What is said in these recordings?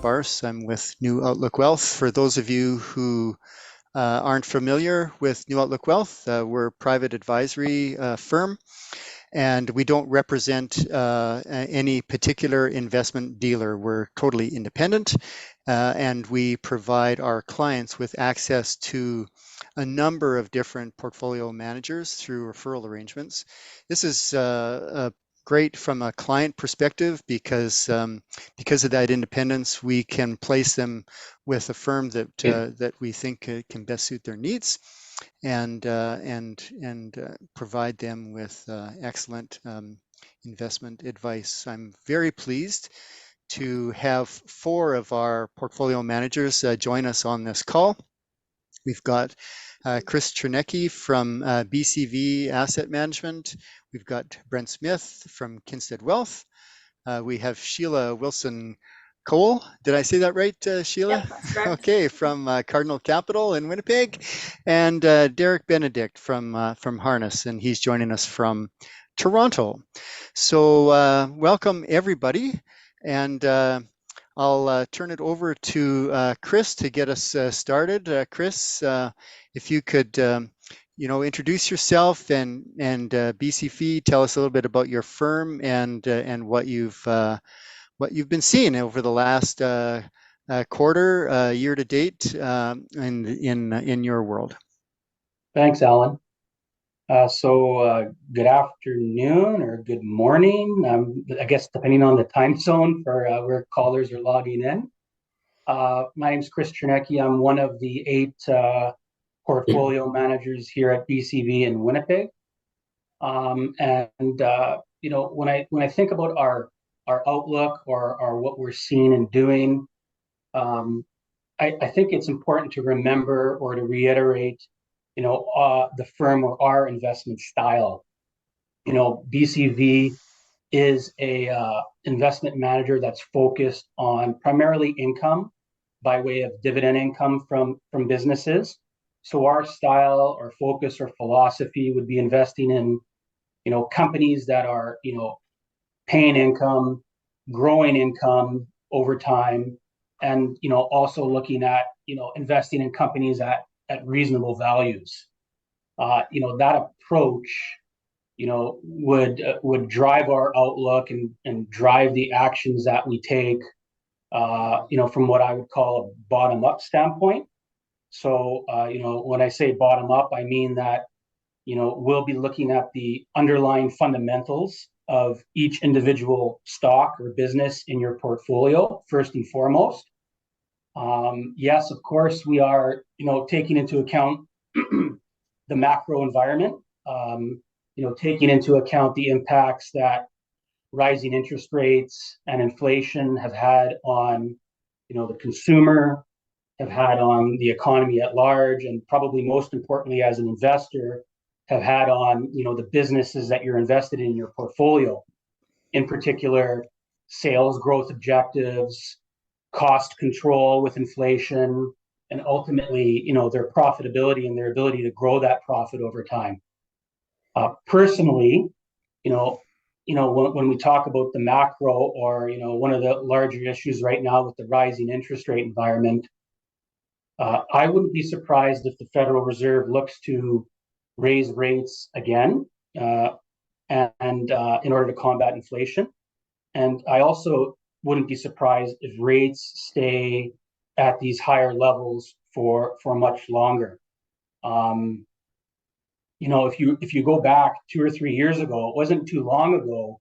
Barse. I'm with New Outlook Wealth. For those of you who aren't familiar with New Outlook Wealth, we're a private advisory firm, and we don't represent any particular investment dealer. We're totally independent, and we provide our clients with access to a number of different portfolio managers through referral arrangements. This is great from a client perspective because of that independence, we can place them with a firm that we think can best suit their needs, and provide them with excellent investment advice. I'm very pleased to have 4 of our portfolio managers join us on this call. We've got Chris Chernecki from BCV Asset Management. We've got Brent Smith from Kinsted Wealth. We have Sheila Wilson Cole. Did I say that right, Sheila? Yep, that's correct. Okay, from Cardinal Capital in Winnipeg, and Derek Benedict from Harness, and he's joining us from Toronto. So welcome everybody, and I'll turn it over to Chris to get us started. Chris, if you could, introduce yourself and BCV, tell us a little bit about your firm and what you've been seeing over the last quarter, year to date, in your world. Thanks, Alan. Good afternoon or good morning, I guess, depending on the time zone for where callers are logging in. My name is Chris Chernecki. I'm one of the 8 portfolio managers here at BCV in Winnipeg. When I think about our outlook or what we're seeing and doing, I think it's important to remember or to reiterate the firm or our investment style. BCV is a investment manager that's focused on primarily income by way of dividend income from businesses. So our style or focus or philosophy would be investing in companies that are paying income, growing income over time, and also looking at investing in companies at reasonable values. That approach would drive our outlook and drive the actions that we take from what I would call a bottom-up standpoint. So when I say bottom up, I mean that we'll be looking at the underlying fundamentals of each individual stock or business in your portfolio first and foremost. Yes, of course, we are taking into account the macro environment, taking into account the impacts that rising interest rates and inflation have had on the consumer, have had on the economy at large, and probably most importantly as an investor, have had on the businesses that you're invested in your portfolio. In particular, sales growth objectives, cost control with inflation, and ultimately their profitability and their ability to grow that profit over time. Personally, when we talk about the macro or one of the larger issues right now with the rising interest rate environment, I wouldn't be surprised if the Federal Reserve looks to raise rates again, and in order to combat inflation. And I also wouldn't be surprised if rates stay at these higher levels for much longer. If you go back 2 or 3 years ago, it wasn't too long ago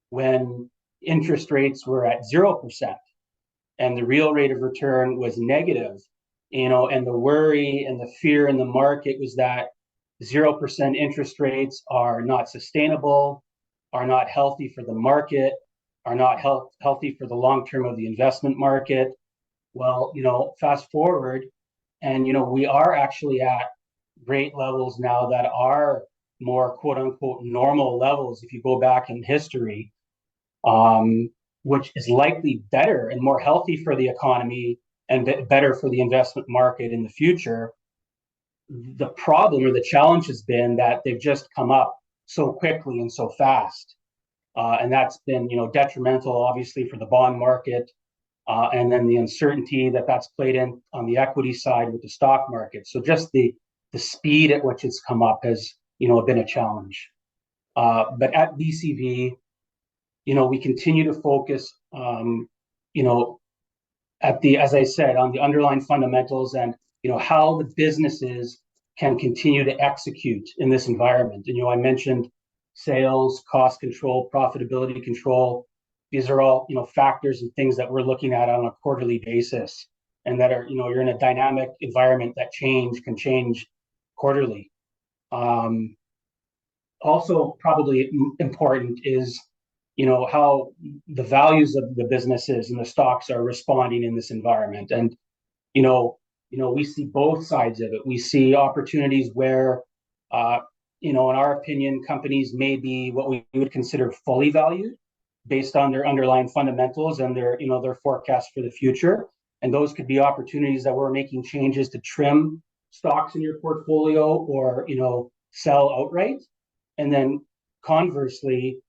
when interest rates were at 0% and the real rate of return was negative, and the worry and the fear in the market was that 0% interest rates are not sustainable, are not healthy for the market, are not healthy for the long term of the investment market. Well, fast forward, and we are actually at rate levels now that are more quote unquote normal levels if you go back in history, which is likely better and more healthy for the economy and better for the investment market in the future. The problem or the challenge has been that they've just come up so quickly and so fast. And that's been detrimental, obviously, for the bond market, and then the uncertainty that's played in on the equity side with the stock market. So just the speed at which it's come up has been a challenge. But at BCV, we continue to focus, you know, as I said, on the underlying fundamentals and how the businesses can continue to execute in this environment. And I mentioned sales, cost control, profitability control. These are all factors and things that we're looking at on a quarterly basis, and that are you're in a dynamic environment that can change quarterly. Also, probably important is how the values of the businesses and the stocks are responding in this environment. And we see both sides of it. We see opportunities where in our opinion, companies may be what we would consider fully valued based on their underlying fundamentals and their forecast for the future. And those could be opportunities that we're making changes to trim stocks in your portfolio, or sell outright. And then conversely,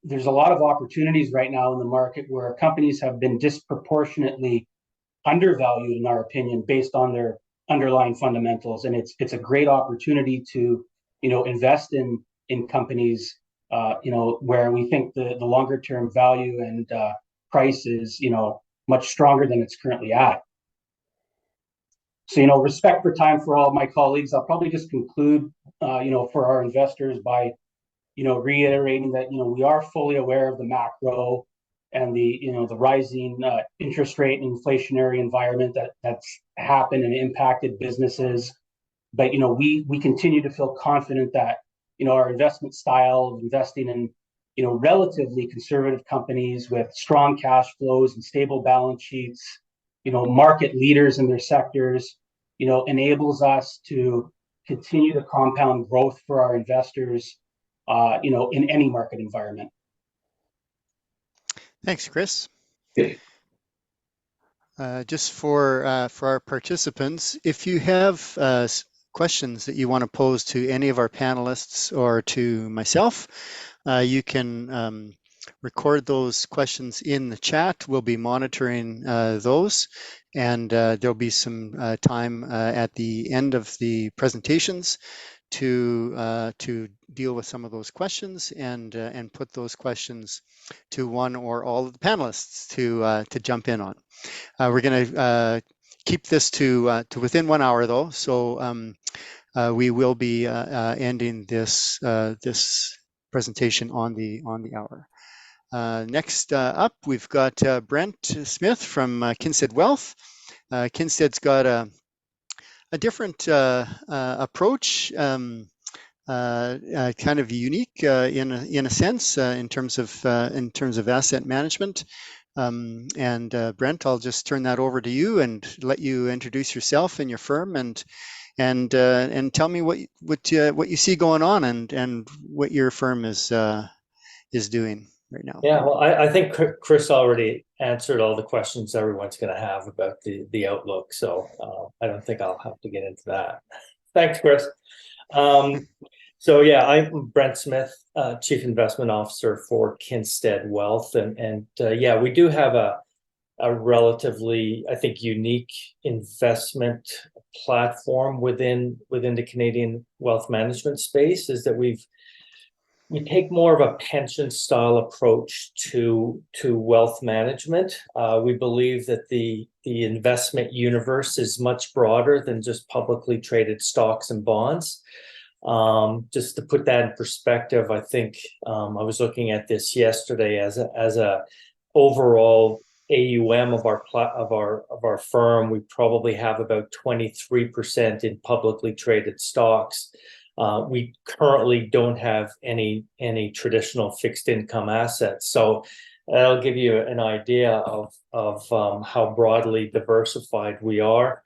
there's a lot of opportunities right now in the market where companies have been disproportionately undervalued, in our opinion, based on their underlying fundamentals. And it's a great opportunity to invest in companies where we think the longer term value and price is much stronger than it's currently at. So respect for time for all of my colleagues. I'll probably just conclude for our investors by reiterating that we are fully aware of the macro and the rising interest rate and inflationary environment that's happened and impacted businesses. But we continue to feel confident that our investment style of investing in relatively conservative companies with strong cash flows and stable balance sheets, market leaders in their sectors, enables us to continue to compound growth for our investors in any market environment. Thanks, Chris. Okay. Just for our participants, if you have questions that you want to pose to any of our panelists or to myself, you can record those questions in the chat. We'll be monitoring those, and there'll be some time at the end of the presentations to deal with some of those questions and put those questions to one or all of the panelists to jump in on. We're going to keep this to within 1 hour, though, so we will be ending this presentation on the hour. Next up, we've got Brent Smith from Kinsted Wealth. Kinsted's got a different approach, kind of unique in a sense in terms of asset management. And Brent, I'll just turn that over to you and let you introduce yourself and your firm, and tell me what you see going on and what your firm is doing right now. Yeah, well, I think Chris already answered all the questions everyone's going to have about the outlook, so I don't think I'll have to get into that. Thanks, Chris. So yeah, I'm Brent Smith, Chief Investment Officer for Kinsted Wealth, and yeah, we do have a relatively, I think, unique investment platform within the Canadian wealth management space. Is that we take more of a pension style approach to wealth management. We believe that the investment universe is much broader than just publicly traded stocks and bonds. Just to put that in perspective, I think I was looking at this yesterday as a overall AUM of our firm. We probably have about 23% in publicly traded stocks. We currently don't have any traditional fixed income assets, so that'll give you an idea of how broadly diversified we are.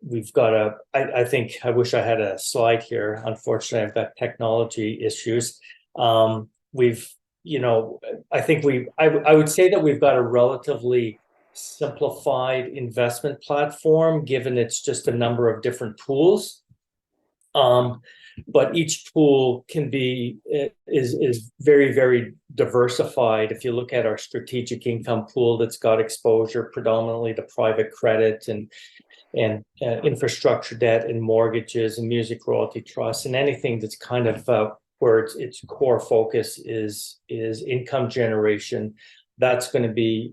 We've got I think I wish I had a slide here. Unfortunately, I've got technology issues. I think I would say that we've got a relatively simplified investment platform, given it's just a number of different pools. But each pool is very, very diversified. If you look at our strategic income pool, that's got exposure predominantly to private credit and infrastructure debt and mortgages and music royalty trusts, and anything that's kind of where its core focus is income generation, that's going to be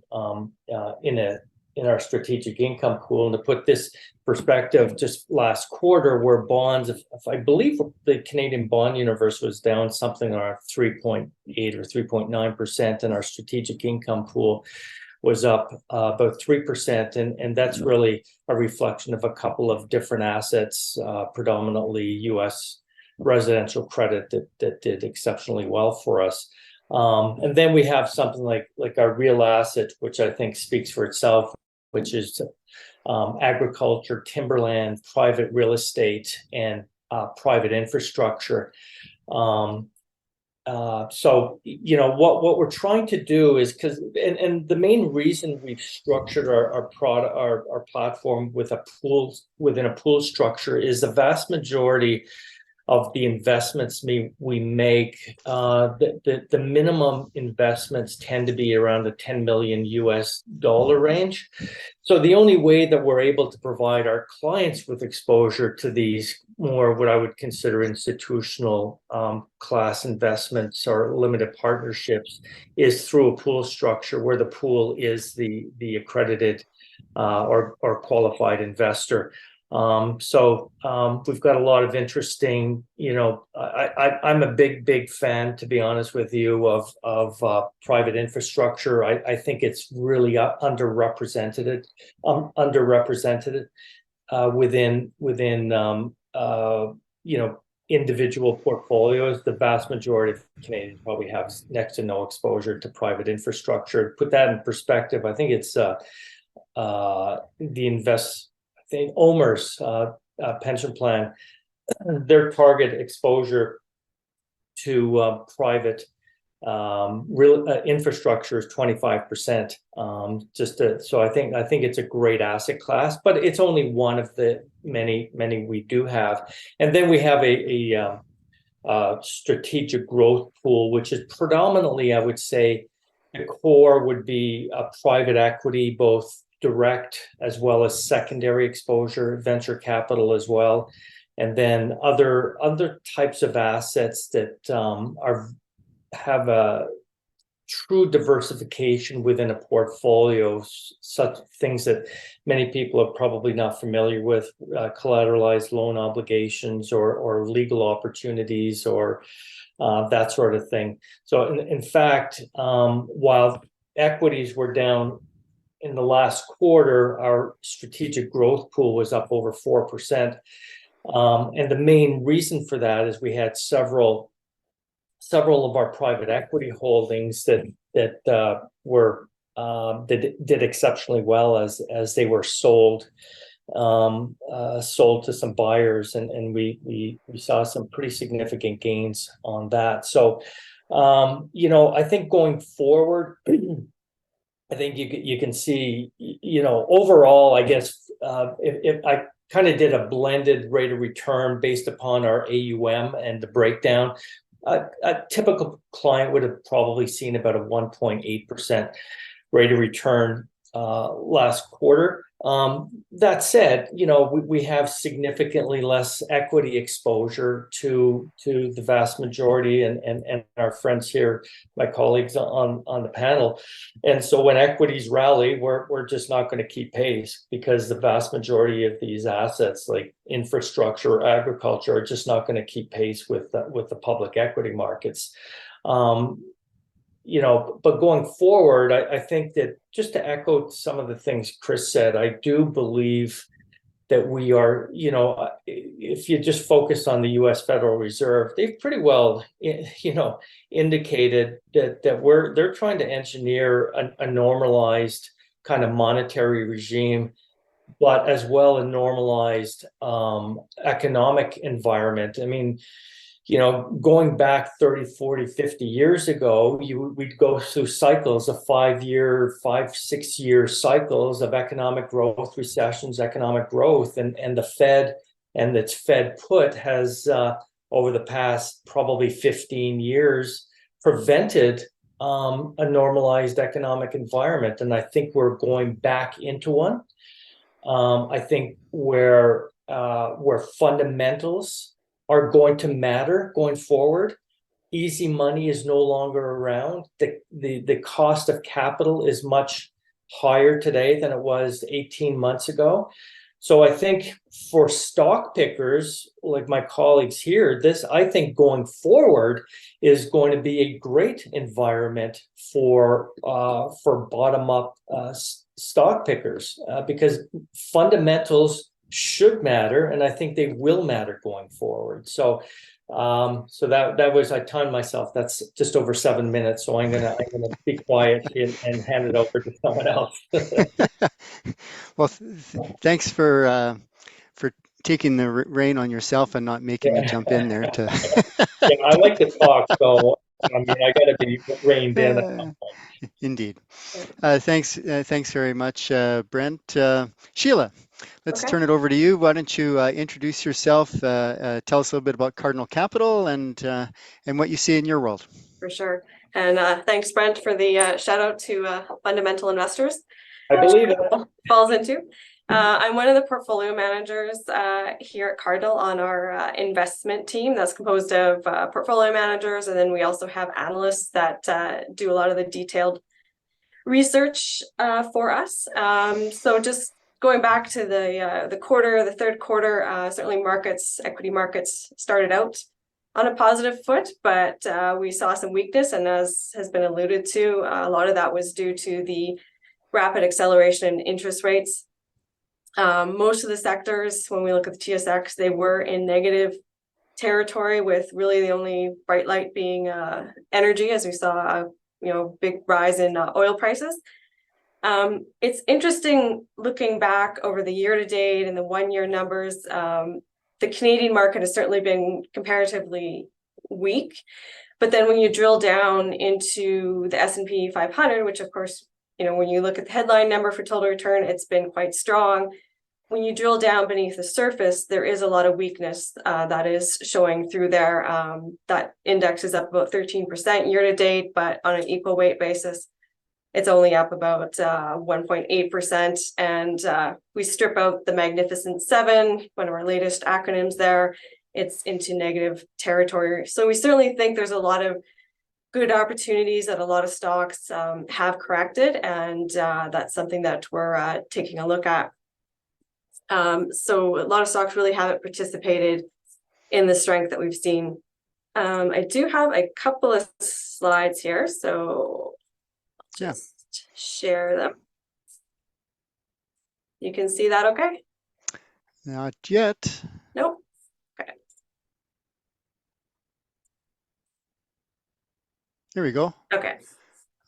in our strategic income pool. And to put this perspective, just last quarter, where bonds, if I believe the Canadian bond universe was down something around 3.8 or 3.9%, and our strategic income pool was up about 3%, and that's really a reflection of a couple of different assets, predominantly U.S. residential credit that did exceptionally well for us. And then we have something like our real asset, which I think speaks for itself, which is agriculture, timberland, private real estate, and private infrastructure. So, you know, what we're trying to do is, and the main reason we've structured our platform with a pool, within a pool structure, is the vast majority of the investments we make, the minimum investments tend to be around the $10 million US range. So the only way that we're able to provide our clients with exposure to these more what I would consider institutional class investments or limited partnerships is through a pool structure where the pool is the accredited or qualified investor. So we've got a lot of interesting, you know, I'm a big fan, to be honest with you, of private infrastructure. I think it's really underrepresented within you know, individual portfolios. The vast majority of Canadians probably have next to no exposure to private infrastructure. Put that in perspective, I think it's OMER's pension plan, their target exposure to private real infrastructure is 25%. So I think it's a great asset class, but it's only one of the many we do have. And then we have a strategic growth pool, which is predominantly, I would say, the core would be a private equity, both direct as well as secondary exposure, venture capital as well, and then other types of assets that have a true diversification within a portfolio, such things that many people are probably not familiar with, collateralized loan obligations or legal opportunities or that sort of thing. So in fact, while equities were down in the last quarter, our strategic growth pool was up over 4%. And the main reason for that is we had several of our private equity holdings that did exceptionally well as they were sold to some buyers, and we saw some pretty significant gains on that. So you know, I think going forward, I think you can see, you know, overall, I guess, if I kind of did a blended rate of return based upon our AUM and the breakdown, a typical client would have probably seen about a 1.8% rate of return last quarter. That said, you know, we have significantly less equity exposure to the vast majority and our friends here, my colleagues on the panel. And so when equities rally, we're just not going to keep pace, because the vast majority of these assets like infrastructure or agriculture are just not going to keep pace with the public equity markets. You know, but going forward, I think that, just to echo some of the things Chris said, I do believe that we are, you know, if you just focus on the U.S. Federal Reserve, they've pretty well, you know, indicated that they're trying to engineer a normalized kind of monetary regime, but as well a normalized economic environment. I mean, you know, going back 30, 40, 50 years ago, we'd go through cycles of 5, 6 year cycles of economic growth, recessions, economic growth, and the Fed and its Fed put has over the past probably 15 years prevented a normalized economic environment, and I think we're going back into one. I think where fundamentals are going to matter going forward. Easy money is no longer around. The cost of capital is much higher today than it was 18 months ago. So I think for stock pickers like my colleagues here, I think going forward is going to be a great environment for bottom-up stock pickers, because fundamentals should matter, and I think they will matter going forward. So that was, I timed myself. That's just over 7 minutes. So I'm gonna be quiet and hand it over to someone else. Well, thanks for taking the rein on yourself and not making me Yeah. jump in there to. Yeah, I like to talk, so I mean, I got to be reined in at some point. Indeed. Thanks very much, Brent. Sheila, let's Okay, turn it over to you. Why don't you introduce yourself, tell us a little bit about Cardinal Capital and what you see in your world. for sure. And thanks, Brent, for the shout out to fundamental investors. I believe it. Falls into. I'm one of the portfolio managers here at Cardinal on our investment team that's composed of portfolio managers, and then we also have analysts that do a lot of the detailed research for us. So just going back to the third quarter, certainly equity markets started out on a positive foot, but we saw some weakness, and as has been alluded to, a lot of that was due to the rapid acceleration in interest rates. Most of the sectors, when we look at the TSX, they were in negative territory, with really the only bright light being energy, as we saw a big rise in oil prices. It's interesting looking back over the year to date and the 1 year numbers. The Canadian market has certainly been comparatively weak, but then when you drill down into the S&P 500, which of course, when you look at the headline number for total return, it's been quite strong. When you drill down beneath the surface, there is a lot of weakness that is showing through there. That index is up about 13% year to date, but on an equal weight basis, it's only up about 1.8%. And we strip out the Magnificent Seven, one of our latest acronyms there, it's into negative territory. So we certainly think there's a lot of good opportunities that a lot of stocks have corrected, and that's something that we're taking a look at. So a lot of stocks really haven't participated in the strength that we've seen. I do have a couple of slides here, so I'll just share them. You can see that okay? Not yet. Nope. Okay. Here we go. Okay.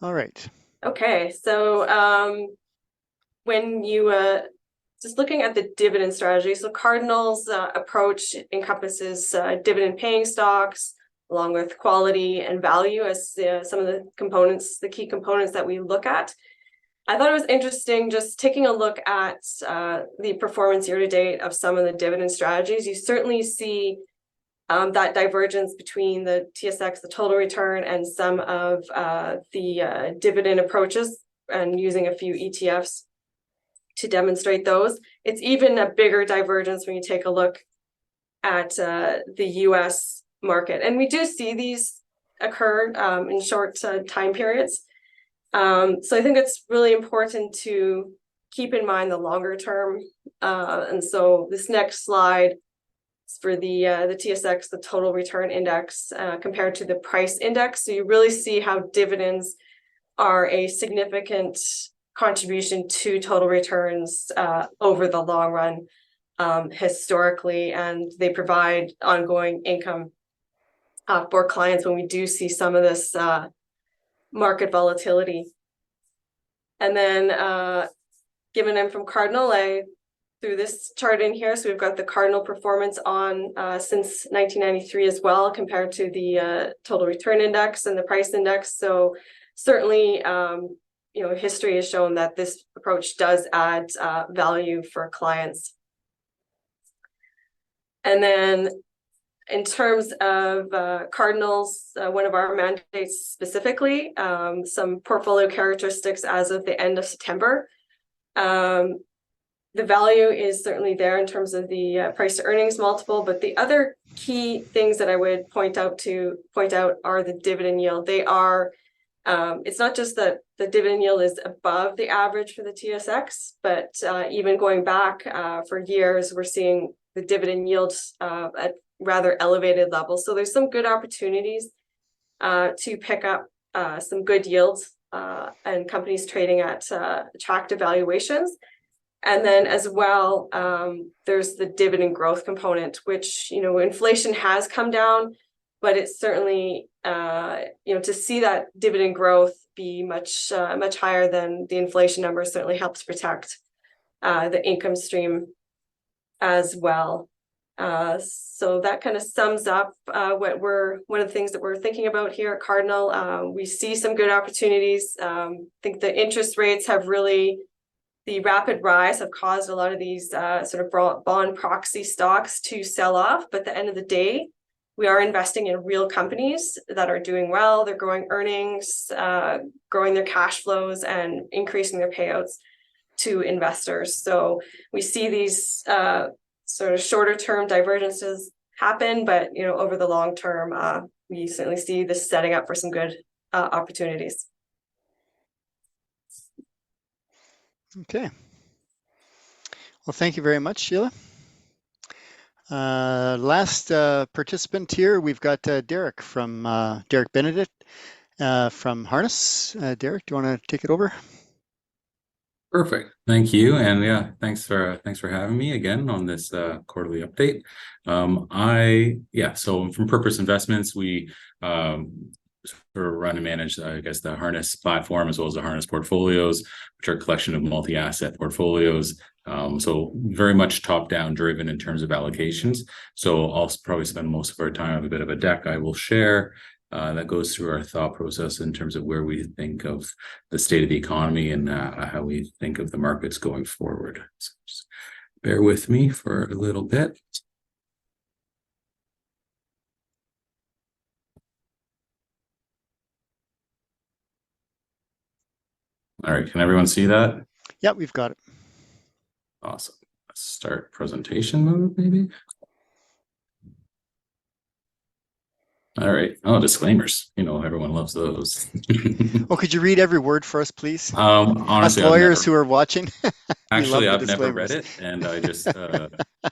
All right. Okay, so when you just looking at the dividend strategy, so Cardinal's approach encompasses dividend paying stocks along with quality and value as some of the components, the key components that we look at. I thought it was interesting just taking a look at the performance year to date of some of the dividend strategies. You certainly see that divergence between the TSX, the total return, and some of the dividend approaches, and using a few ETFs to demonstrate those. It's even a bigger divergence when you take a look at the US market. And we do see these occur in short time periods. So I think it's really important to keep in mind the longer term. And so this next slide is for the TSX, the total return index, compared to the price index. So you really see how dividends are a significant contribution to total returns over the long run historically, and they provide ongoing income for clients when we do see some of this market volatility. And then given I'm from Cardinal, I threw this chart in here. So we've got the Cardinal performance on since 1993 as well, compared to the total return index and the price index. So certainly, history has shown that this approach does add value for clients. And then In terms of Cardinals, one of our mandates specifically, some portfolio characteristics as of the end of September. The value is certainly there in terms of the price to earnings multiple, but the other key things that I would point out are the dividend yield. They are, it's not just that the dividend yield is above the average for the TSX, but even going back for years, we're seeing the dividend yields at rather elevated levels. So there's some good opportunities to pick up some good yields and companies trading at attractive valuations. And then as well, there's the dividend growth component, which, you know, inflation has come down, but it's certainly, you know, to see that dividend growth be much higher than the inflation number certainly helps protect the income stream as well. So that kind of sums up one of the things that we're thinking about here at Cardinal. We see some good opportunities. I think the interest rates have really, the rapid rise have caused a lot of these sort of bond proxy stocks to sell off. But at the end of the day, we are investing in real companies that are doing well. They're growing earnings, growing their cash flows, and increasing their payouts to investors. So we see these sort of shorter term divergences happen, but you know, over the long term, we certainly see this setting up for some good opportunities. Okay. Well, thank you very much, Sheila. Last participant here, we've got Derek from Derek Benedict from Harness. Derek, do you want to take it over? Perfect. Thank you. And yeah, thanks for having me again on this quarterly update. So from Purpose Investments, we run and manage, I guess, the Harness platform as well as the Harness portfolios, which are a collection of multi-asset portfolios. So very much top-down driven in terms of allocations. So I'll probably spend most of our time on a bit of a deck I will share that goes through our thought process in terms of where we think of the state of the economy and how we think of the markets going forward. So just bear with me for a little bit. All right, can everyone see that? Yeah, we've got it. Awesome. Let's start presentation mode, maybe. All right. Oh, disclaimers. You know, everyone loves those. Oh, could you read every word for us, please? Honestly, us lawyers who are watching. Actually, I've never read it, and I just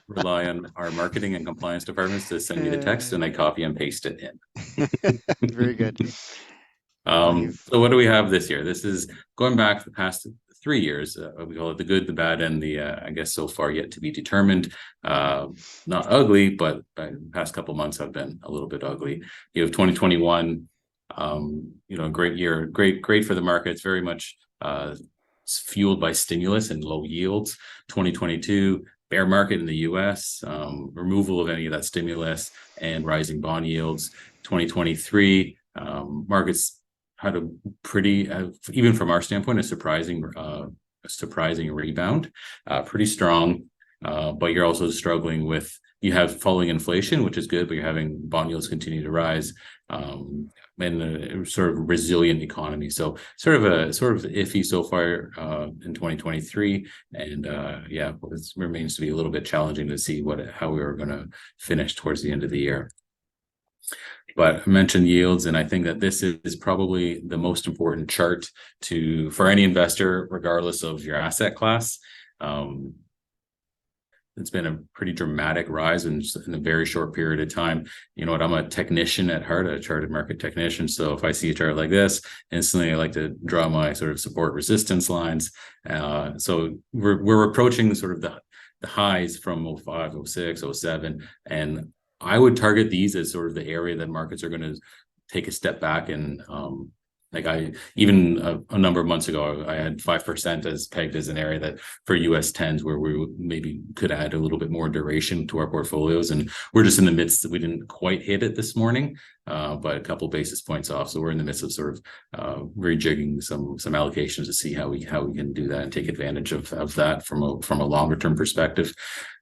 rely on our marketing and compliance departments to send me the text, and I copy and paste it in. Very good. So what do we have this year? This is going back the past 3 years. We call it the good, the bad, and the I guess so far yet to be determined. Not ugly, but the past couple months have been a little bit ugly. You have 2021, you know, a great year, great for the markets, very much fueled by stimulus and low yields. 2022, bear market in the US, removal of any of that stimulus and rising bond yields. 2023, markets had a pretty, even from our standpoint, a surprising rebound, pretty strong. But you're also struggling with, you have falling inflation, which is good, but you're having bond yields continue to rise, and a sort of resilient economy. So sort of iffy so far in 2023, and it remains to be a little bit challenging to see how we are going to finish towards the end of the year. But I mentioned yields, and I think that this is probably the most important chart for any investor, regardless of your asset class. It's been a pretty dramatic rise in a very short period of time. You know what? I'm a technician at heart, a chartered market technician. So if I see a chart like this, instantly I like to draw my sort of support resistance lines. So we're approaching sort of the highs from 05, 06, 07, and I would target these as sort of the area that markets are going to take a step back. And a number of months ago, I had 5% as pegged as an area that for US 10s where we maybe could add a little bit more duration to our portfolios. And we're just in the midst, we didn't quite hit it this morning, but a couple basis points off. So we're in the midst of sort of rejigging some allocations to see how we can do that and take advantage of that from a longer term perspective.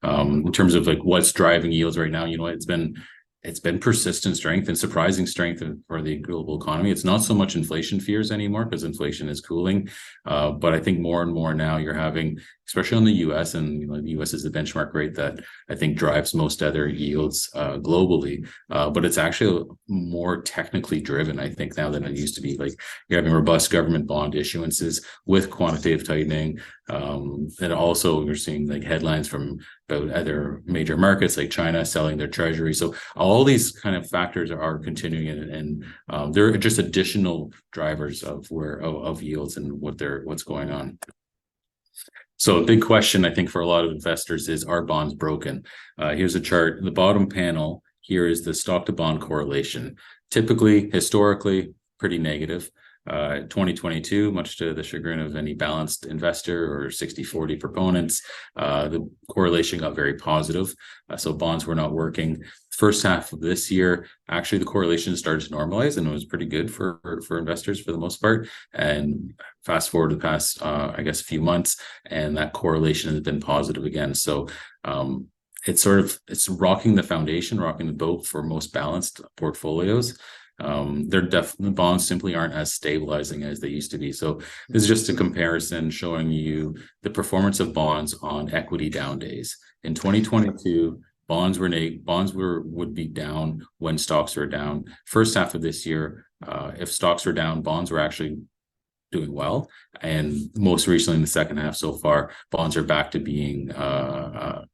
In terms of like what's driving yields right now, you know, it's been it's been persistent strength and surprising strength for the global economy. It's not so much inflation fears anymore because inflation is cooling. But I think more and more now you're having, especially on the US, and the US is the benchmark rate that I think drives most other yields globally. But it's actually more technically driven, I think, now than it used to be. Like you're having robust government bond issuances with quantitative tightening. And also you're seeing like headlines from about other major markets like China selling their treasury. So all these kind of factors are continuing, and they're just additional drivers of yields and what's going on. So a big question, I think, for a lot of investors is, are bonds broken? Here's a chart. The bottom panel here is the stock to bond correlation. Typically, historically, pretty negative. 2022, much to the chagrin of any balanced investor or 60-40 proponents, the correlation got very positive. So bonds were not working. First half of this year, actually, the correlation started to normalize, and it was pretty good for investors for the most part. And fast forward the past, I guess, a few months, and that correlation has been positive again. So it's rocking the foundation, rocking the boat for most balanced portfolios. They're definitely, bonds simply aren't as stabilizing as they used to be. So this is just a comparison showing you the performance of bonds on equity down days. In 2022, bonds would be down when stocks were down. First half of this year, if stocks were down, bonds were actually doing well. And most recently in the second half so far, bonds are back to being not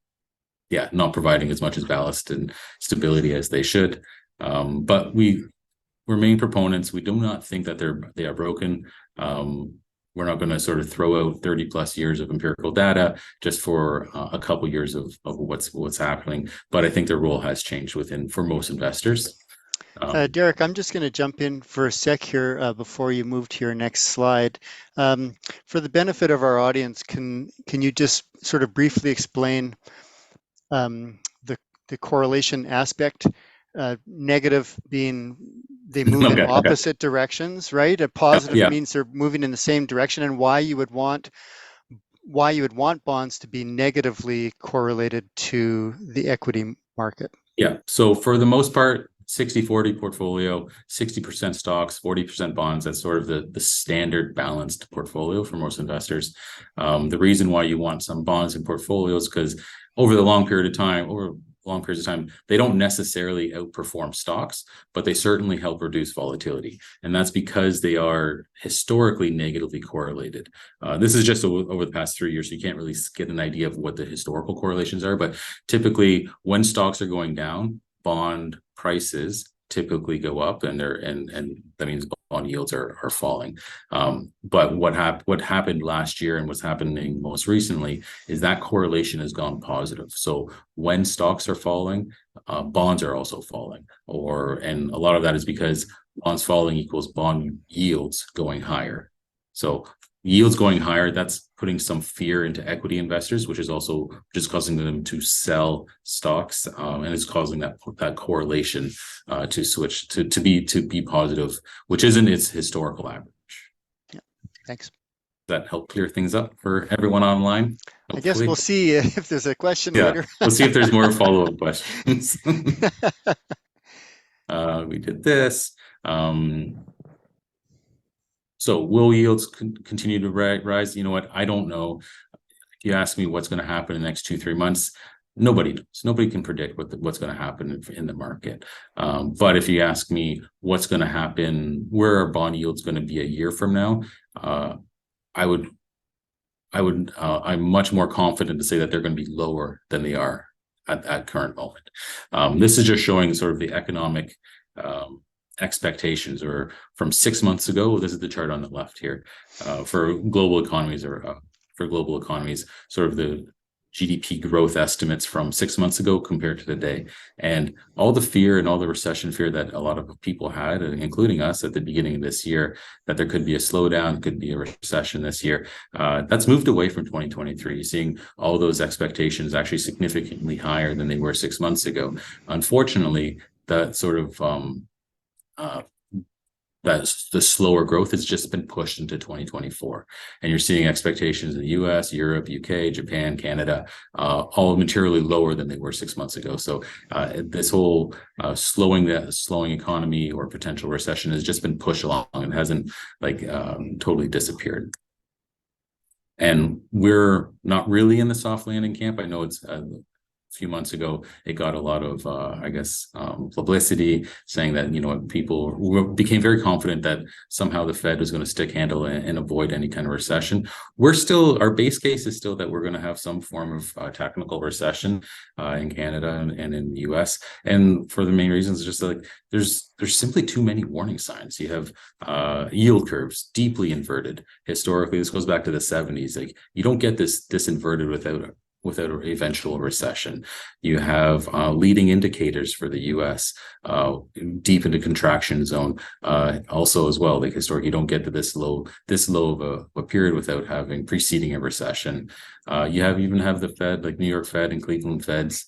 providing as much as ballast and stability as they should. But we remain proponents. We do not think that they are broken. We're not going to sort of throw out 30 plus years of empirical data just for a couple years of what's happening. But I think their role has changed for most investors. Derek, I'm just going to jump in for a sec here before you move to your next slide. For the benefit of our audience, can you just sort of briefly explain the correlation aspect? Negative being they move in opposite directions, right? A positive means they're moving in the same direction, and why you would want bonds to be negatively correlated to the equity market. Yeah. So for the most part, 60-40 portfolio, 60% stocks, 40% bonds. That's sort of the standard balanced portfolio for most investors. The reason why you want some bonds in portfolios because over long periods of time, they don't necessarily outperform stocks, but they certainly help reduce volatility. And that's because they are historically negatively correlated. This is just over the past 3 years, so you can't really get an idea of what the historical correlations are. But typically, when stocks are going down, bond prices typically go up, and that means bond yields are falling. But what happened last year and what's happening most recently is that correlation has gone positive. So when stocks are falling, bonds are also falling, and a lot of that is because bonds falling equals bond yields going higher. So yields going higher, that's putting some fear into equity investors, which is also just causing them to sell stocks, and it's causing that correlation to switch to be positive, which isn't its historical average. Yeah, thanks. Does that help clear things up for everyone online? Hopefully. I guess we'll see if there's a question later. We'll see if there's more follow-up questions. We did this. So will yields continue to rise? You know what? I don't know. If you ask me what's going to happen in the next 2-3 months, nobody knows. Nobody can predict what's going to happen in the market. But if you ask me what's going to happen, where are bond yields going to be a year from now? I'm much more confident to say that they're going to be lower than they are at current moment. This is just showing sort of the economic expectations, or from 6 months ago. This is the chart on the left here for global economies, sort of the GDP growth estimates from 6 months ago compared to today. And all the fear and all the recession fear that a lot of people had, including us at the beginning of this year, that there could be a slowdown, could be a recession this year, that's moved away from 2023, seeing all those expectations actually significantly higher than they were 6 months ago. Unfortunately, that sort of that's the slower growth has just been pushed into 2024. And you're seeing expectations in the US, Europe, UK, Japan, Canada, all materially lower than they were 6 months ago. So this whole slowing economy or potential recession has just been pushed along and hasn't totally disappeared. And we're not really in the soft landing camp. I know it's a few months ago, it got a lot of, publicity saying that, people became very confident that somehow the Fed was going to stick handle and avoid any kind of recession. Our base case is still that we're going to have some form of technical recession in Canada and in the US. And for the main reasons, just like there's simply too many warning signs. You have yield curves deeply inverted. Historically, this goes back to the 70s. Like, you don't get this inverted without an eventual recession. You have leading indicators for the U.S. Deep into contraction zone. Also, as well, like historically, you don't get to this low of a period without having preceding a recession. You even have the Fed, like New York Fed and Cleveland Fed's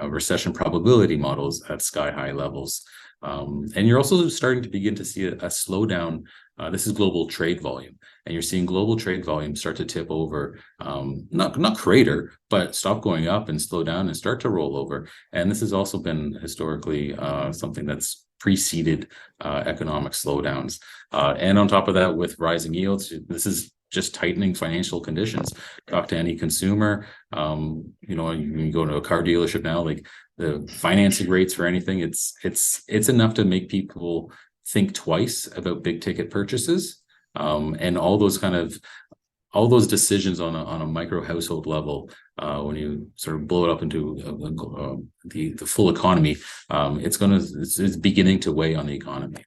recession probability models at sky high levels. And you're also starting to begin to see a slowdown. This is global trade volume, and you're seeing global trade volume start to tip over, not crater, but stop going up and slow down and start to roll over. And this has also been historically something that's preceded economic slowdowns. And on top of that, with rising yields, this is just tightening financial conditions. Talk to any consumer. You can go to a car dealership now, like the financing rates for anything, it's enough to make people think twice about big ticket purchases. And all those decisions on a micro household level, when you sort of blow it up into the full economy, it's beginning to weigh on the economy.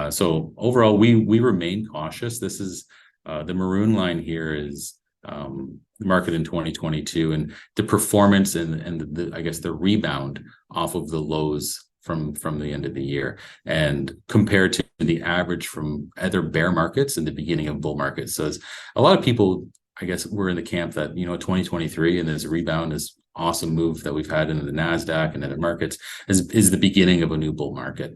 So overall, we remain cautious. This is the maroon line here is the market in 2022, and the performance and the rebound off of the lows from the end of the year, and compared to the average from other bear markets in the beginning of bull markets. So a lot of people, I guess, were in the camp that 2023 and this rebound, this awesome move that we've had in the NASDAQ and other markets is the beginning of a new bull market.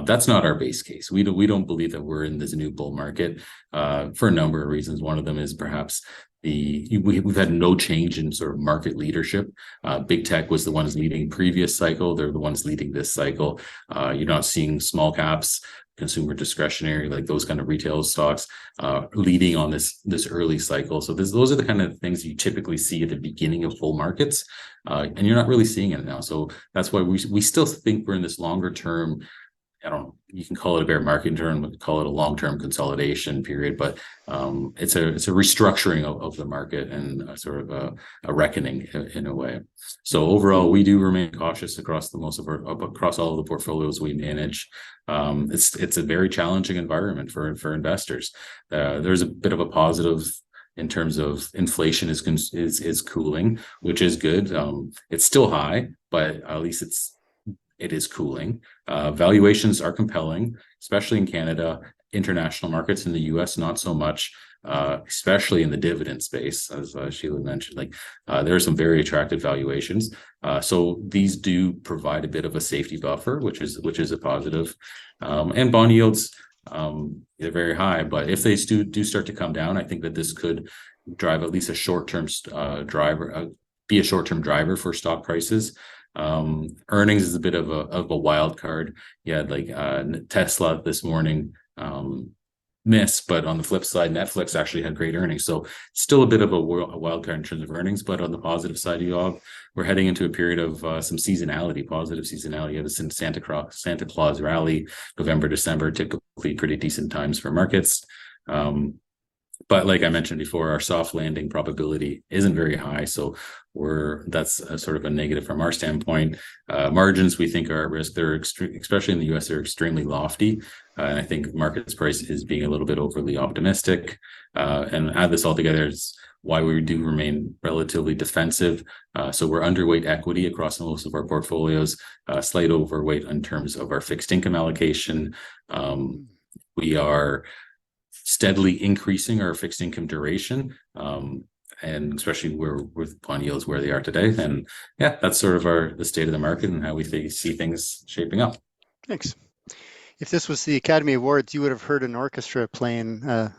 That's not our base case. We don't believe that we're in this new bull market for a number of reasons. One of them is perhaps we've had no change in sort of market leadership. Big tech was the ones leading previous cycle. They're the ones leading this cycle. You're not seeing small caps, consumer discretionary, like those kind of retail stocks leading on this early cycle. So those are the kind of things you typically see at the beginning of bull markets, and you're not really seeing it now. So that's why we still think we're in this longer term. I don't know, you can call it a bear market term, but call it a long-term consolidation period, but it's a restructuring of the market and a sort of a reckoning in a way. So overall, we do remain cautious across across all of the portfolios we manage. It's a very challenging environment for investors. There's a bit of a positive in terms of inflation is cooling, which is good. It's still high, but at least it is cooling. Valuations are compelling, especially in Canada. International markets in the US, not so much, especially in the dividend space, as Sheila mentioned. There are some very attractive valuations. So these do provide a bit of a safety buffer, which is a positive. And bond yields, they're very high, but if they do start to come down, I think that this could drive at least a short-term be a short-term driver for stock prices. Earnings is a bit of a wild card. You had Tesla this morning miss, but on the flip side, Netflix actually had great earnings. So still a bit of a wild card in terms of earnings, but on the positive side, we're heading into a period of some seasonality, positive seasonality. You have a Santa Claus rally, November, December, typically pretty decent times for markets. But like I mentioned before, our soft landing probability isn't very high. So that's a sort of a negative from our standpoint. Margins we think are at risk. They're especially in the US, they're extremely lofty. And I think market's price is being a little bit overly optimistic. And add this all together is why we do remain relatively defensive. So we're underweight equity across most of our portfolios, slight overweight in terms of our fixed income allocation. We are steadily increasing our fixed income duration, and especially with bond yields where they are today. And yeah, that's sort of the state of the market and how we see things shaping up. Thanks. If this was the Academy Awards, you would have heard an orchestra playing a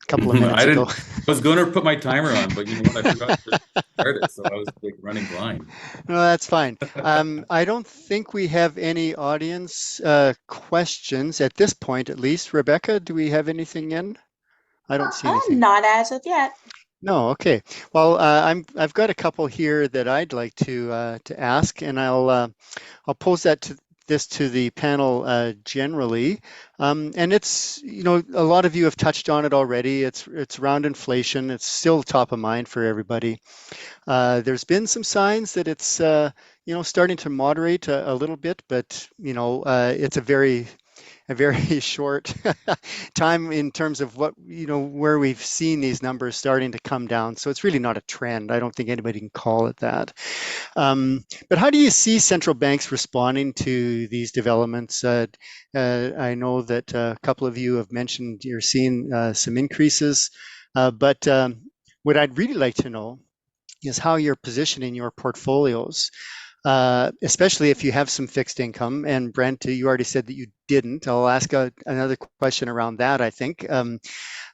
couple of minutes I ago. didn't. I was going to put my timer on, but you know what? I forgot to start it, so I was like running blind. No, that's fine. I don't think we have any audience questions at this point, at least. Rebecca, do we have anything in? I don't see anything. Not as of yet. No, okay. Well, I've got a couple here that I'd like to ask, and I'll pose this to the panel generally. And it's, you know, a lot of you have touched on it already. It's around inflation. It's still top of mind for everybody. There's been some signs that it's you know, starting to moderate a little bit, but you know, it's a very short time in terms of what, you know, where we've seen these numbers starting to come down. So it's really not a trend. I don't think anybody can call it that. But how do you see central banks responding to these developments? I know that a couple of you have mentioned you're seeing some increases, but what I'd really like to know is how you're positioning your portfolios, especially if you have some fixed income. And Brent, you already said that you didn't. I'll ask another question around that, I think,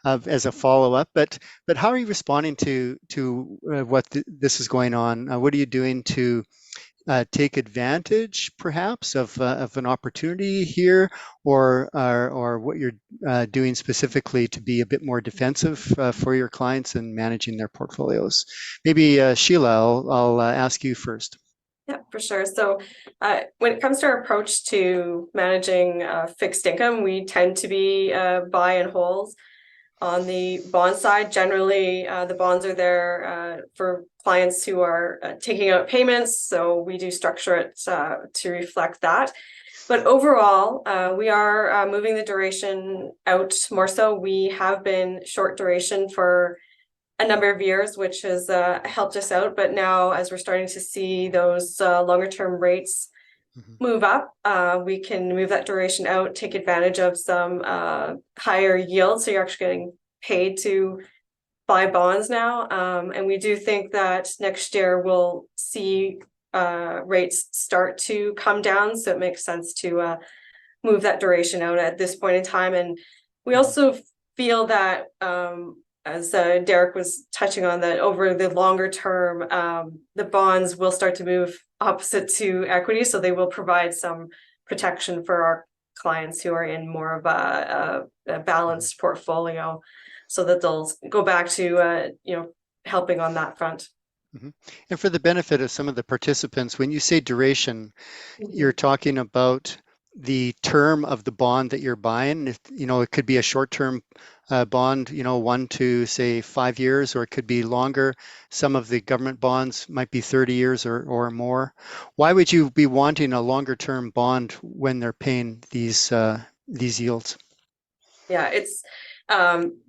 as a follow-up. But how are you responding to what this is going on? What are you doing to take advantage, perhaps, of an opportunity here, or what you're doing specifically to be a bit more defensive for your clients and managing their portfolios? Maybe Sheila, I'll ask you first. Yeah, for sure. So when it comes to our approach to managing fixed income, we tend to be buy and holds. On the bond side, generally, the bonds are there for clients who are taking out payments, so we do structure it to reflect that. But overall, we are moving the duration out more so. We have been short duration for a number of years, which has helped us out. But now, as we're starting to see those longer term rates move up, we can move that duration out, take advantage of some higher yield. So you're actually getting paid to buy bonds now. And we do think that next year we'll see rates start to come down. So it makes sense to move that duration out at this point in time. And we also feel that, as Derek was touching on, that over the longer term, the bonds will start to move opposite to equity. So they will provide some protection for our clients who are in more of a balanced portfolio, so that they'll go back to, you know, helping on that front. And for the benefit of some of the participants, when you say duration, you're talking about the term of the bond that you're buying. If, you know, it could be a short-term bond, you know, 1 to say 5 years, or it could be longer. Some of the government bonds might be 30 years or more. Why would you be wanting a longer-term bond when they're paying these yields? Yeah, it's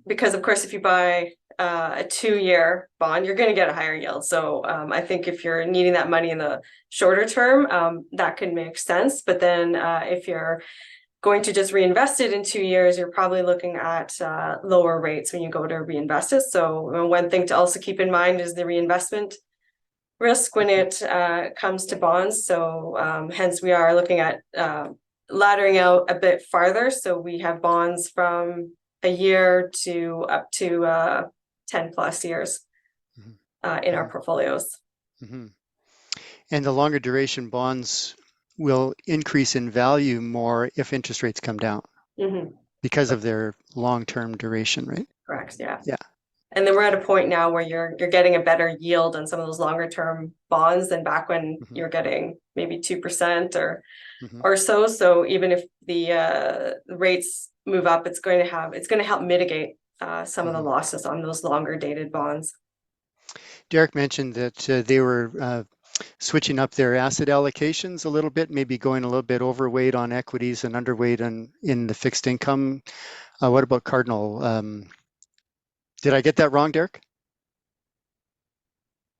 because, of course, if you buy a 2-year bond, you're going to get a higher yield. So I think if you're needing that money in the shorter term, that can make sense. But then if you're going to just reinvest it in 2 years, you're probably looking at lower rates when you go to reinvest it. So one thing to also keep in mind is the reinvestment risk when it comes to bonds. So hence we are looking at laddering out a bit farther. So we have bonds from a year to up to 10 plus years in our portfolios. And the longer duration bonds will increase in value more if interest rates come down because of their long-term duration, right? Correct. Yeah. Yeah. And then we're at a point now where you're getting a better yield on some of those longer term bonds than back when you're getting maybe 2% or so. So even if the rates move up, it's going to help mitigate some of the losses on those longer dated bonds. Derek mentioned that they were switching up their asset allocations a little bit, maybe going a little bit overweight on equities and underweight in the fixed income. What about Cardinal? Did I get that wrong, Derek?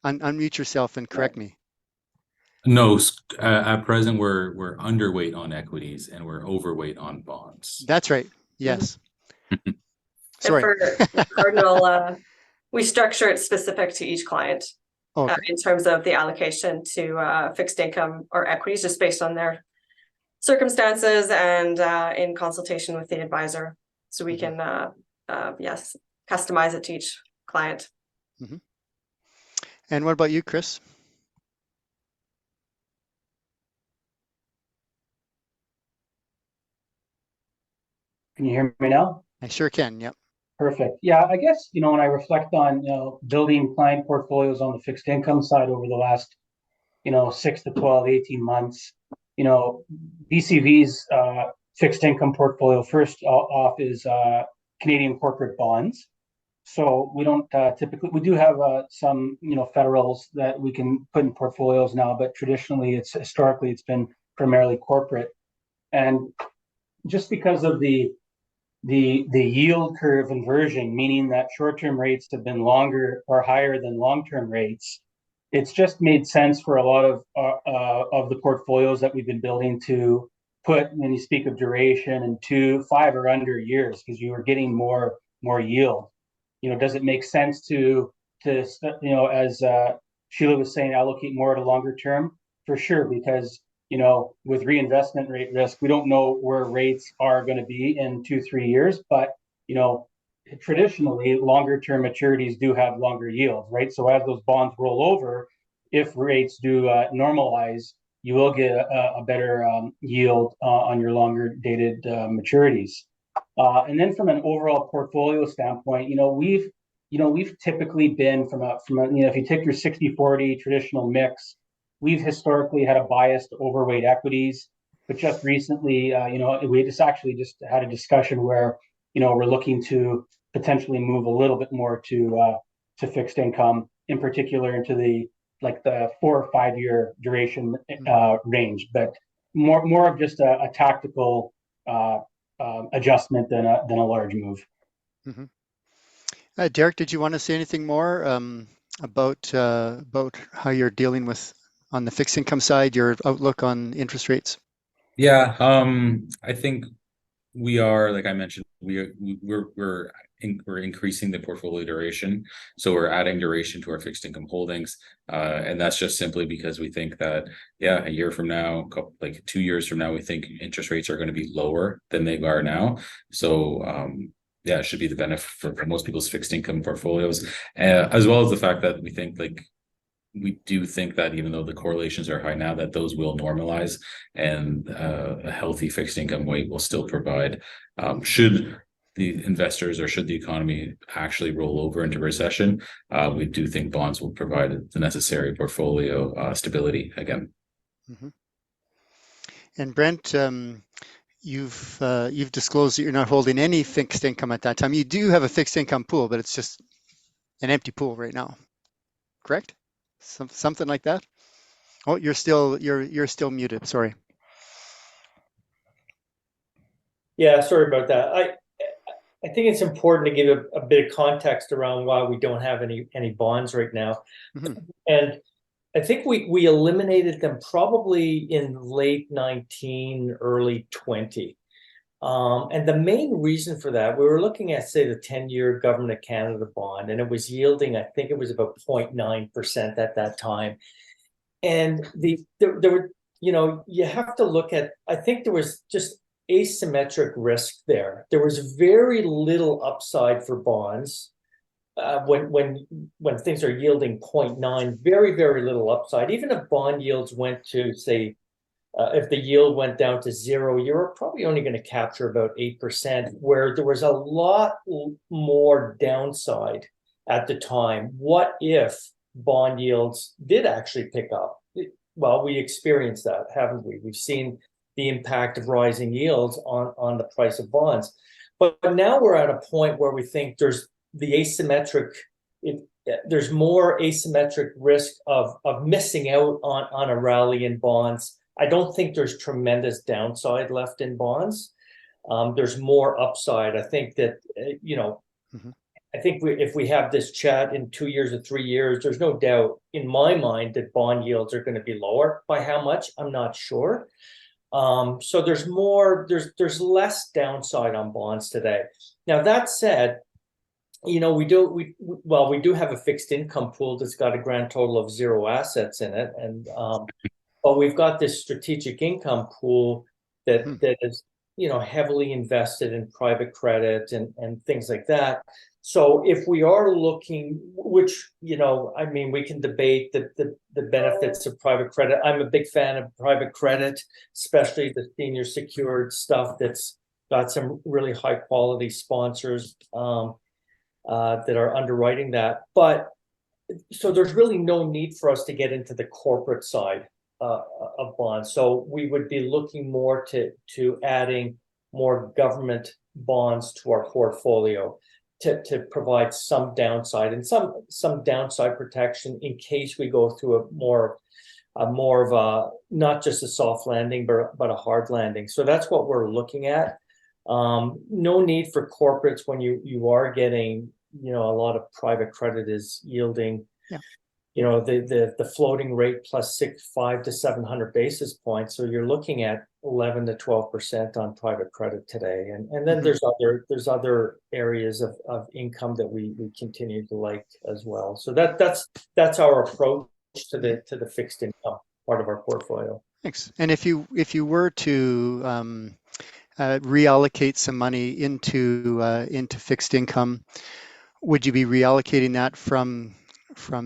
Unmute yourself and correct me. No, at present we're underweight on equities and we're overweight on bonds. That's right. Yes. Sorry. And for Cardinal, we structure it specific to each client in terms of the allocation to fixed income or equities, just based on their circumstances and in consultation with the advisor. So we can, yes, customize it to each client. And what about you, Chris? Can you hear me now? I sure can. Yep. Perfect. Yeah, I guess, when I reflect on, building client portfolios on the fixed income side over the last, 6 to 12, 18 months, BCV's fixed income portfolio first off is Canadian corporate bonds. So we don't typically, we do have some, federals that we can put in portfolios now, but traditionally historically it's been primarily corporate. And just because of the yield curve inversion, meaning that short-term rates have been longer or higher than long-term rates, it's just made sense for a lot of the portfolios that we've been building to put, when you speak of duration, and 2, 5 or under years, because you are getting more yield. Does it make sense to as Sheila was saying, allocate more to longer term? For sure, because with reinvestment rate risk, we don't know where rates are going to be in 2-3 years, but traditionally longer term maturities do have longer yields, right? So as those bonds roll over, if rates do normalize, you will get a better yield on your longer dated maturities. And then from an overall portfolio standpoint, we've typically been from a if you take your 60-40 traditional mix, we've historically had a bias to overweight equities, but just recently, we just had a discussion where, we're looking to potentially move a little bit more to fixed income, in particular into the 4 or 5 year duration range, but more of just a tactical adjustment than a large move. Derek, did you want to say anything more about how you're dealing with, on the fixed income side, your outlook on interest rates? Yeah, I think we are, like I mentioned, we're increasing the portfolio duration, so we're adding duration to our fixed income holdings, and that's just simply because we think that a year from now, 2 years from now, we think interest rates are going to be lower than they are now. So it should be the benefit for most people's fixed income portfolios, as well as the fact that we do think that even though the correlations are high now, that those will normalize, and a healthy fixed income weight will still provide, should the investors or should the economy actually roll over into recession, we do think bonds will provide the necessary portfolio stability again. And Brent, you've disclosed that you're not holding any fixed income at that time. You do have a fixed income pool, but it's just an empty pool right now, correct? Something like that. Oh, you're still muted. Sorry. Yeah, sorry about that. I think it's important to give a bit of context around why we don't have any bonds right now. And I think we eliminated them probably in late 19, early 20. And the main reason for that, we were looking at, say, the 10-year Government of Canada bond, and it was yielding, I think it was about 0.9% at that time. And there were, you have to look at, I think there was just asymmetric risk there. There was very little upside for bonds when things are yielding 0.9, very, very little upside. Even if bond yields went to, say, if the yield went down to 0, you're probably only going to capture about 8%, where there was a lot more downside at the time. What if bond yields did actually pick up? Well, we experienced that, haven't we? We've seen the impact of rising yields on the price of bonds. But now we're at a point where we think there's more asymmetric risk of missing out on a rally in bonds. I don't think there's tremendous downside left in bonds. There's more upside. I think that, I think if we have this chat in 2 years or 3 years, there's no doubt in my mind that bond yields are going to be lower. By how much, I'm not sure. So there's less downside on bonds today. Now, that said, we do have a fixed income pool that's got a grand total of 0 assets in it, and but we've got this strategic income pool that is, heavily invested in private credit and things like that. So if we are looking, which, I mean, we can debate the benefits of private credit. I'm a big fan of private credit, especially the senior secured stuff that's got some really high quality sponsors that are underwriting that. But so there's really no need for us to get into the corporate side of bonds. So we would be looking more to adding more government bonds to our portfolio to provide some downside and some downside protection in case we go through a more of a, not just a soft landing, but a hard landing. So that's what we're looking at. No need for corporates when you are getting, a lot of private credit is yielding, the floating rate plus 500 to 700 basis points. So you're looking at 11 to 12% on private credit today. And then there's other areas of income that we continue to like as well. So that's our approach to the fixed income part of our portfolio. Thanks. And if you were to reallocate some money into fixed income, would you be reallocating that from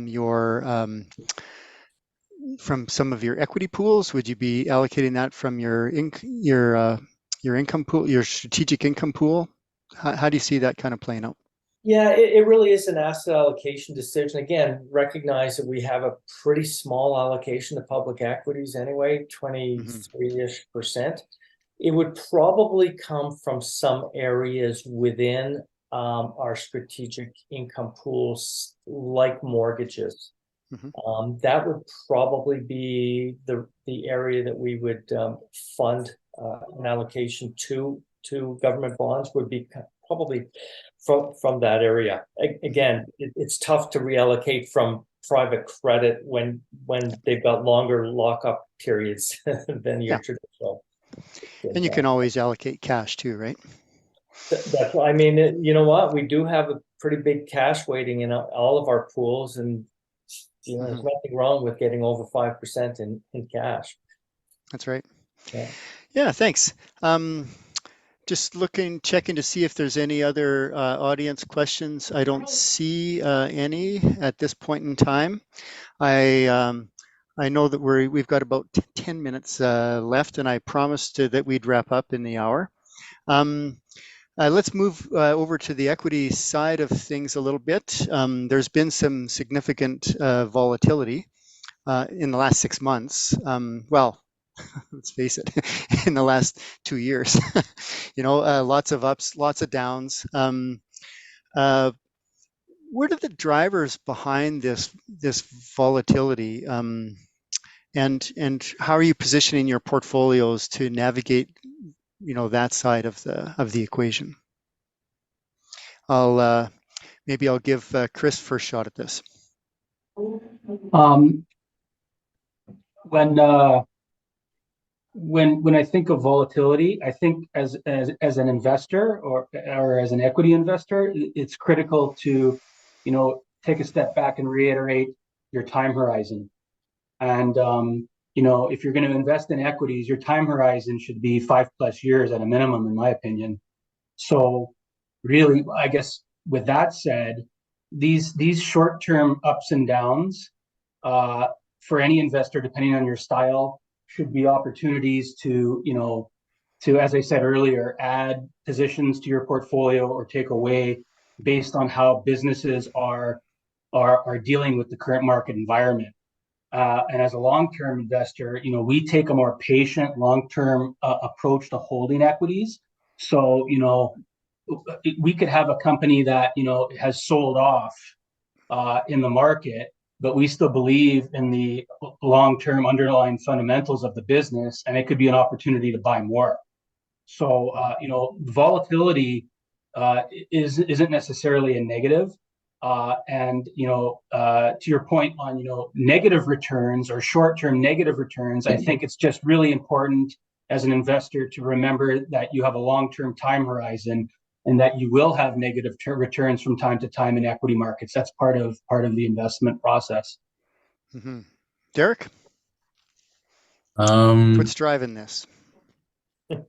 your from some of your equity pools? Would you be allocating that from your income pool, your strategic income pool? How do you see that kind of playing out? Yeah, it really is an asset allocation decision. Again, recognize that we have a pretty small allocation to public equities anyway, 23-ish%. It would probably come from some areas within our strategic income pools, like mortgages. That would probably be the area that we would fund an allocation to government bonds, would be probably from that area. Again, it's tough to reallocate from private credit when they've got longer lockup periods than your traditional. And you can always allocate cash too, right? That's, I mean, you know what? We do have a pretty big cash weighting in all of our pools, and there's nothing wrong with getting over 5% in cash. That's right. Yeah. Yeah, thanks. Just checking to see if there's any other audience questions. I don't see any at this point in time. I know that we've got about 10 minutes left, and I promised that we'd wrap up in the hour. Let's move over to the equity side of things a little bit. There's been some significant volatility in the last 6 months. Well, let's face it, in the last 2 years. Lots of ups, lots of downs. What are the drivers behind this volatility? And how are you positioning your portfolios to navigate that side of the equation? Maybe I'll give Chris first shot at this. When I think of volatility, I think as an investor or as an equity investor, it's critical to take a step back and reiterate your time horizon. And if you're going to invest in equities, your time horizon should be 5+ years at a minimum, in my opinion. So really, I guess with that said, these short-term ups and downs for any investor, depending on your style, should be opportunities to, as I said earlier, add positions to your portfolio or take away based on how businesses are dealing with the current market environment. And as a long-term investor, we take a more patient, long-term approach to holding equities. So, we could have a company that, has sold off in the market, but we still believe in the long-term underlying fundamentals of the business, and it could be an opportunity to buy more. So, volatility isn't necessarily a negative. And to your point on negative returns or short-term negative returns, I think it's just really important as an investor to remember that you have a long-term time horizon and that you will have negative returns from time to time in equity markets. That's part of the investment process. Derek, what's driving this?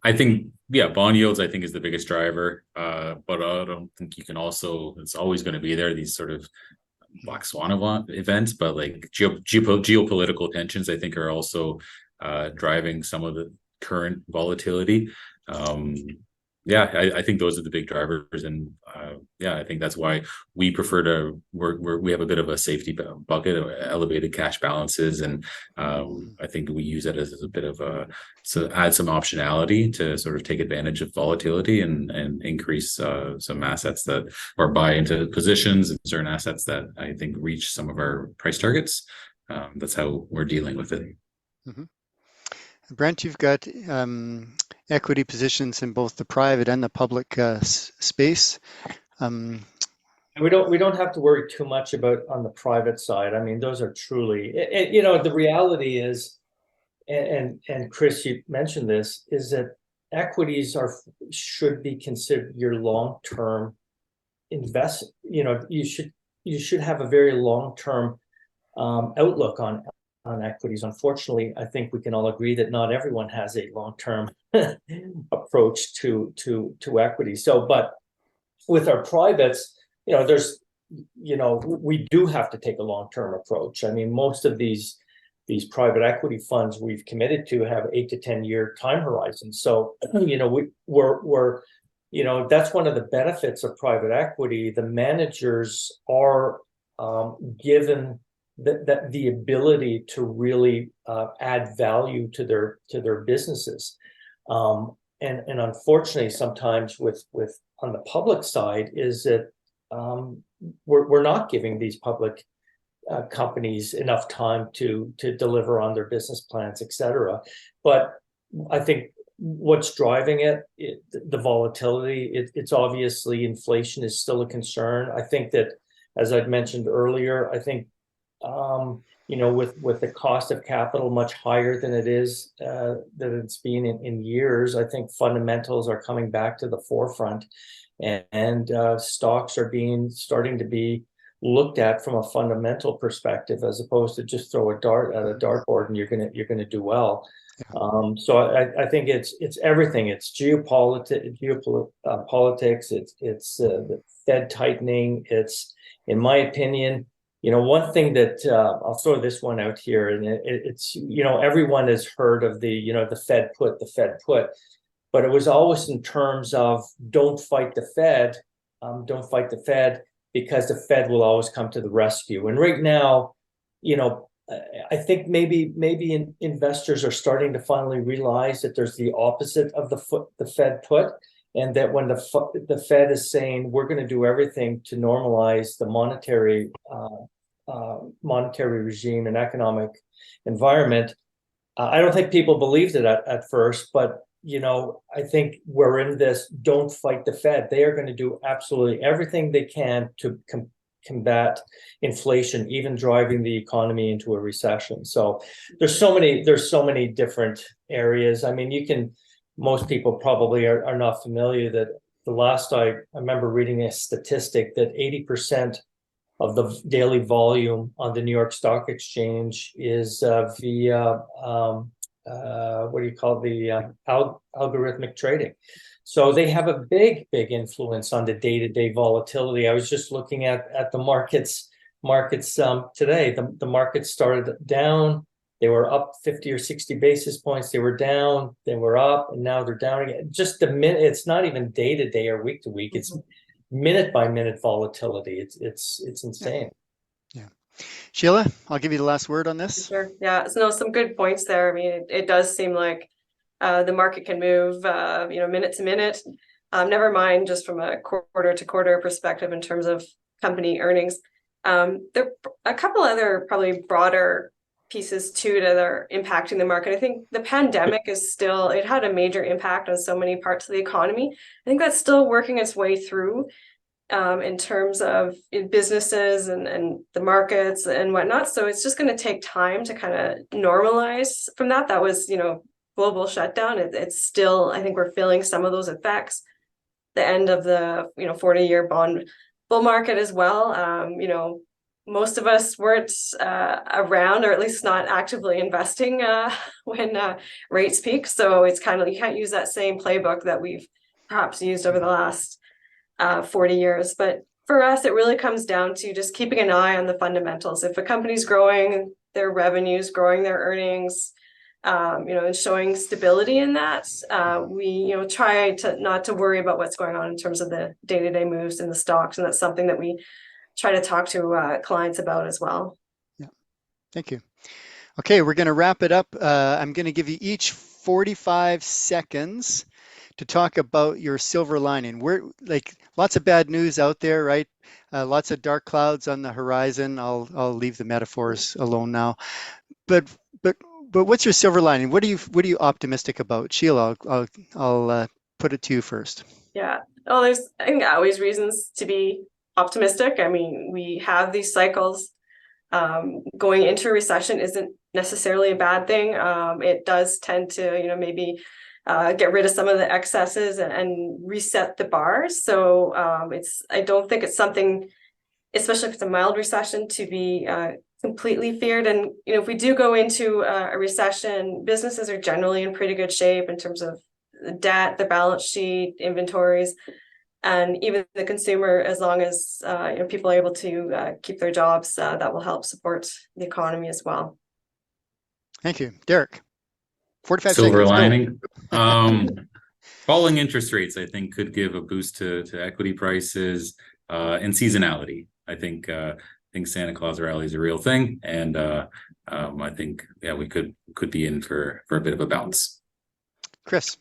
I think, yeah, bond yields, I think, is the biggest driver. But I don't think you can also, it's always going to be there, these sort of black swan events, but like geopolitical tensions, I think, are also driving some of the current volatility. Yeah, I think those are the big drivers, and yeah, I think that's why we prefer to we have a bit of a safety bucket of elevated cash balances, and I think we use it as a bit of a add some optionality to sort of take advantage of volatility and increase some assets that, or buy into positions in certain assets that I think reach some of our price targets. That's how we're dealing with it. Mm-hmm. Brent, you've got equity positions in both the private and the public space. We don't have to worry too much about on the private side. I mean, those are truly, you know, the reality is, and Chris, you mentioned this, is that equities should be considered your long-term invest. You know, you should have a very long-term outlook on equities. Unfortunately, I think we can all agree that not everyone has a long-term approach to equity. So, but with our privates, you know, we do have to take a long-term approach. I mean, most of these private equity funds we've committed to have 8 to 10 year time horizons. So, you know, we're you know, that's one of the benefits of private equity. The managers are given the ability to really add value to their businesses, and unfortunately, sometimes with on the public side, is that we're not giving these public companies enough time to deliver on their business plans, etc. But I think what's driving the volatility, it's obviously inflation is still a concern. I think that, as I'd mentioned earlier, I think you know, with the cost of capital much higher than it is that it's been in years, I think fundamentals are coming back to the forefront, and stocks are starting to be looked at from a fundamental perspective, as opposed to just throw a dart at a dartboard and you're gonna do well. Yeah. So I think it's everything. It's geopolitics. It's the Fed tightening. It's, in my opinion, you know, one thing that I'll throw this one out here, and it's, you know, everyone has heard of the, you know, the Fed put, but it was always in terms of don't fight the Fed, because the Fed will always come to the rescue. And right now, you know, I think maybe investors are starting to finally realize that there's the opposite of the Fed put, and that when the Fed is saying we're going to do everything to normalize the monetary regime and economic environment, I don't think people believed it at first, but you know, I think we're in this don't fight the Fed. They are going to do absolutely everything they can to combat inflation, even driving the economy into a recession. So there's so many different areas. I mean, most people probably are not familiar that the last I remember reading a statistic that 80% of the daily volume on the New York Stock Exchange is via what do you call the algorithmic trading. So they have a big influence on the day-to-day volatility. I was just looking at the markets today. The markets started down. They were up 50 or 60 basis points. They were down, they were up, and now they're down again. Just the minute, it's not even day to day or week to week. It's minute by minute volatility. It's insane. Yeah. Sheila, I'll give you the last word on this. Sure. Yeah. So some good points there. I mean, it does seem like the market can move, you know, minute to minute. Never mind just from a quarter to quarter perspective in terms of company earnings. There are a couple other probably broader pieces too that are impacting the market. I think the pandemic it had a major impact on so many parts of the economy. I think that's still working its way through in terms of businesses and the markets and whatnot. So it's just going to take time to kind of normalize from that. That was, you know, global shutdown. It's still, I think we're feeling some of those effects. The end of the, you know, 40-year bond bull market as well. You know, most of us weren't around, or at least not actively investing when rates peak. So it's kind of, you can't use that same playbook that we've perhaps used over the last 40 years. But for us, it really comes down to just keeping an eye on the fundamentals. If a company's growing their revenues, growing their earnings, and showing stability in that, we, try to not to worry about what's going on in terms of the day-to-day moves in the stocks. And that's something that we try to talk to clients about as well. Yeah, thank you. Okay, we're going to wrap it up. I'm going to give you each 45 seconds to talk about your silver lining. We're like lots of bad news out there, right? Lots of dark clouds on the horizon. I'll leave the metaphors alone now. But what's your silver lining? What are you optimistic about? Sheila, I'll put it to you first. Yeah. Oh, there's, I think, always reasons to be optimistic. I mean, we have these cycles. Going into a recession isn't necessarily a bad thing. It does tend to, maybe get rid of some of the excesses and reset the bars. So I don't think it's something, especially if it's a mild recession, to be completely feared. And if we do go into a recession, businesses are generally in pretty good shape in terms of the debt, the balance sheet, inventories, and even the consumer. As long as people are able to keep their jobs, that will help support the economy as well. Thank you, Derek. 45 Silver seconds. lining. Falling interest rates, I think, could give a boost to equity prices and seasonality. I think Santa Claus rally is a real thing, and I think we could be in for a bit of a bounce. Chris.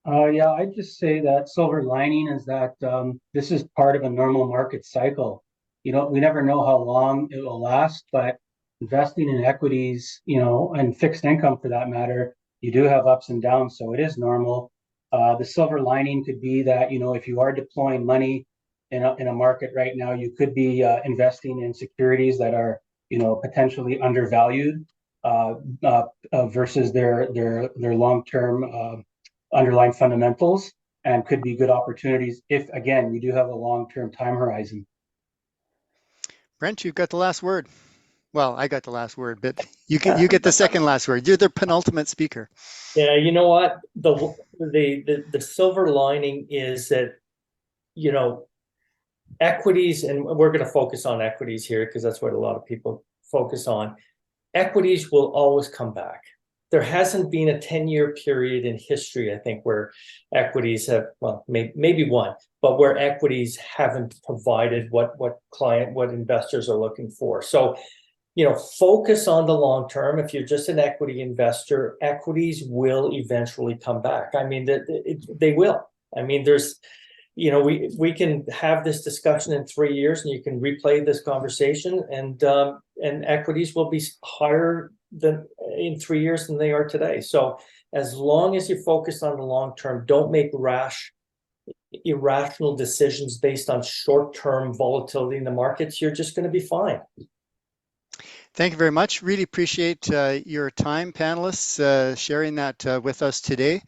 I'd just say that silver lining is that this is part of a normal market cycle. We never know how long it will last, but investing in equities, and fixed income for that matter, you do have ups and downs, so it is normal. The silver lining could be that, if you are deploying money in a market right now, you could be investing in securities that are, potentially undervalued versus their long-term underlying fundamentals, and could be good opportunities if, again, you do have a long-term time horizon. Brent, you've got the last word. Well, I got the last word, but you get the second last word. You're the penultimate speaker. Yeah, you know what? The silver lining is that, equities, and we're going to focus on equities here because that's what a lot of people focus on. Equities will always come back. There hasn't been a 10-year period in history, I think, where equities have, well, maybe one, but where equities haven't provided what investors are looking for. So, focus on the long term. If you're just an equity investor, equities will eventually come back. I mean, they will. I mean, there's, we can have this discussion in 3 years, and you can replay this conversation, and equities will be higher than in 3 years than they are today. So as long as you focus on the long term, don't make rash, irrational decisions based on short-term volatility in the markets, you're just going to be fine. Thank you very much. Really appreciate your time, panelists, sharing that with us today.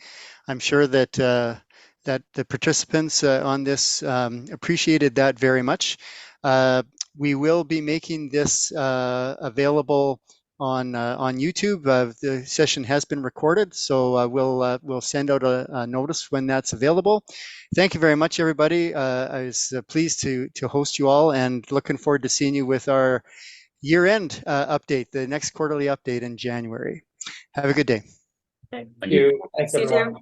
I'm sure that that the participants on this appreciated that very much. We will be making this available on YouTube. The session has been recorded, so we'll send out a notice when that's available. Thank you very much, everybody. I was pleased to host you all, and looking forward to seeing you with our year-end update, the next quarterly update in January. Have a good day. Thank you. Thanks, everyone.